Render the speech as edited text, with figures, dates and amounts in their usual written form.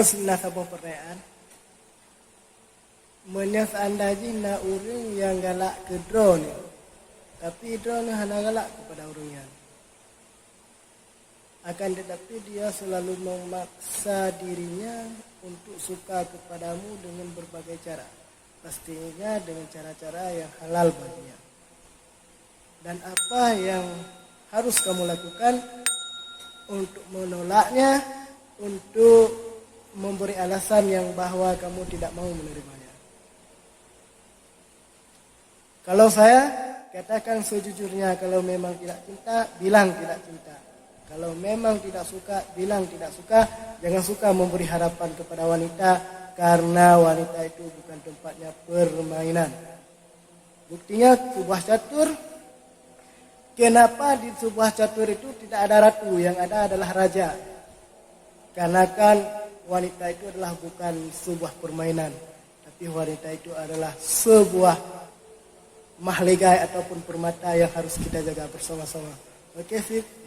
Terus sebuah pertanyaan. Menyas anda jina orang yang galak ke drone, tapi drone hanya galak kepada orangnya. Akan tetapi dia selalu memaksa dirinya untuk suka kepadamu dengan berbagai cara. Pastinya dengan cara-cara yang halal baginya. Dan apa yang harus kamu lakukan untuk menolaknya, untuk memberi alasan yang bahwa kamu tidak mau menerimanya. Kalau saya katakan sejujurnya, kalau memang tidak cinta, bilang tidak cinta. Kalau memang tidak suka, bilang tidak suka. Jangan suka memberi harapan kepada wanita, karena wanita itu bukan tempatnya permainan. Buktinya sebuah catur. Kenapa di sebuah catur itu tidak ada ratu, yang ada adalah raja? Karena kan wanita itu adalah bukan sebuah permainan, tapi wanita itu adalah sebuah mahligai ataupun permata yang harus kita jaga bersama-sama. Oke, Fit.